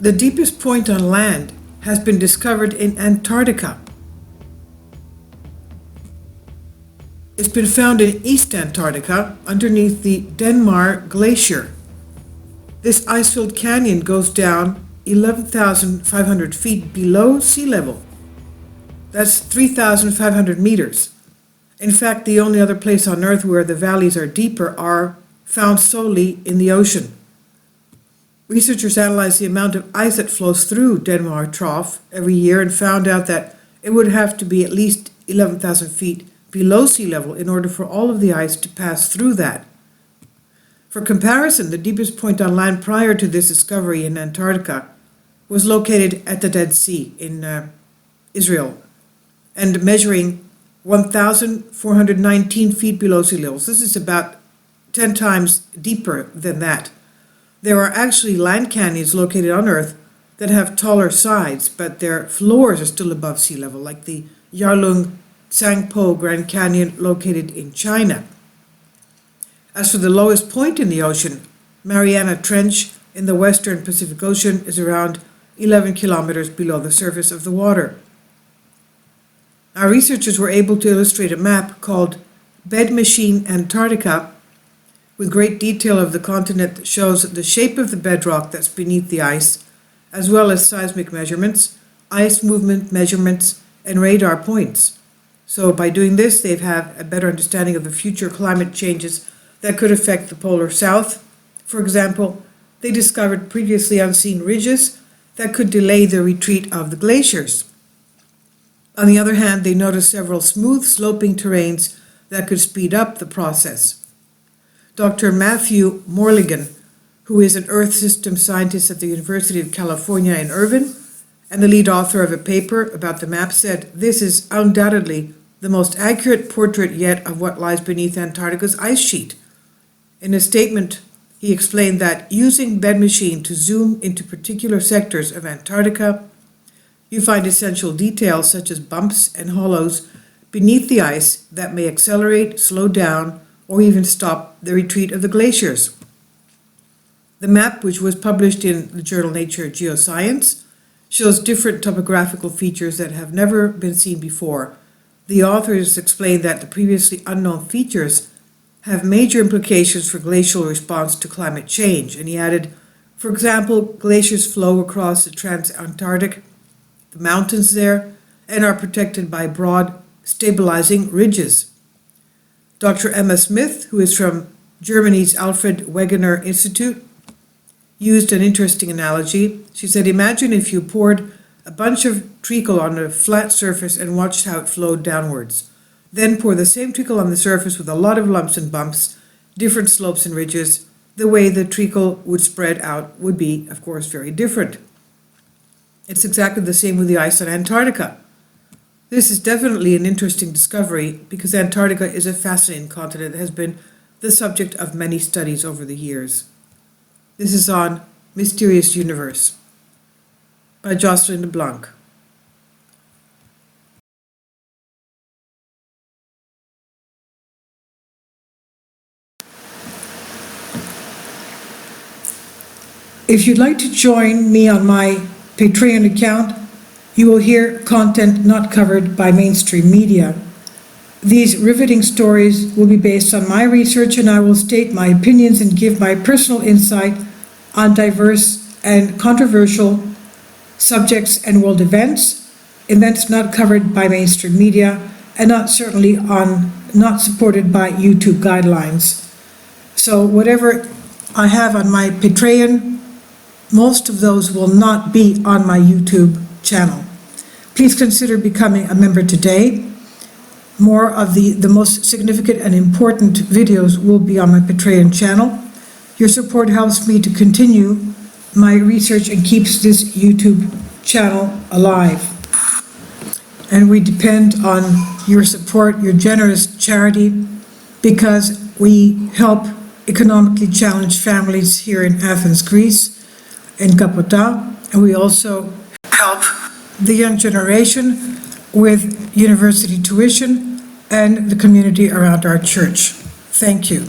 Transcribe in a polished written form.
The deepest point on land has been discovered in Antarctica. It's been found in East Antarctica underneath the Denmark Glacier. This ice-filled canyon goes down 11,500 feet below sea level. That's 3,500 meters. In fact, the only other place on Earth where the valleys are deeper are found solely in the ocean. Researchers analyzed the amount of ice that flows through Denmark Trough every year and found out that it would have to be at least 11,000 feet below sea level in order for all of the ice to pass through that. For comparison, the deepest point on land prior to this discovery in Antarctica was located at the Dead Sea in Israel and measuring 1,419 feet below sea level. This is about 10 times deeper than that. There are actually land canyons located on Earth that have taller sides, but their floors are still above sea level, like the Yarlung Tsangpo Grand Canyon located in China. As for the lowest point in the ocean, Mariana Trench in the western Pacific Ocean is around 11 kilometers below the surface of the water. Our researchers were able to illustrate a map called Bed Machine Antarctica with great detail of the continent that shows the shape of the bedrock that's beneath the ice, as well as seismic measurements, ice movement measurements, and radar points. So by doing this, they've had a better understanding of the future climate changes that could affect the polar south. For example, they discovered previously unseen ridges that could delay the retreat of the glaciers. On the other hand, they noticed several smooth sloping terrains that could speed up the process. Dr. Matthew Morligan, who is an Earth System scientist at the University of California in Irvine and the lead author of a paper about the map, said, "This is undoubtedly the most accurate portrait yet of what lies beneath Antarctica's ice sheet." In a statement, he explained that using Bed Machine to zoom into particular sectors of Antarctica, you find essential details such as bumps and hollows beneath the ice that may accelerate, slow down, or even stop the retreat of the glaciers. The map, which was published in the journal Nature Geoscience, shows different topographical features that have never been seen before. The authors explained that the previously unknown features have major implications for glacial response to climate change. And he added, for example, glaciers flow across the Transantarctic, the mountains there, and are protected by broad, stabilizing ridges. Dr. Emma Smith, who is from Germany's Alfred Wegener Institute, used an interesting analogy. She said, imagine if you poured a bunch of treacle on a flat surface and watched how it flowed downwards. Then pour the same treacle on the surface with a lot of lumps and bumps, different slopes and ridges. The way the treacle would spread out would be, of course, very different. It's exactly the same with the ice on Antarctica. This is definitely an interesting discovery because Antarctica is a fascinating continent that has been the subject of many studies over the years. This is on Mysterious Universe by Jocelyn LeBlanc. If you'd like to join me on my Patreon account, you will hear content not covered by mainstream media. These riveting stories will be based on my research, and I will state my opinions and give my personal insight on diverse and controversial subjects and world events not covered by mainstream media, and not supported by YouTube guidelines. So whatever I have on my Patreon, most of those will not be on my YouTube channel. Please consider becoming a member today. More of the most significant and important videos will be on my Patreon channel. Your support helps me to continue my research and keeps this YouTube channel alive. And we depend on your support, your generous charity, because we help economically challenged families here in Athens, Greece, in Kapota, and we also help the young generation with university tuition and the community around our church. Thank you.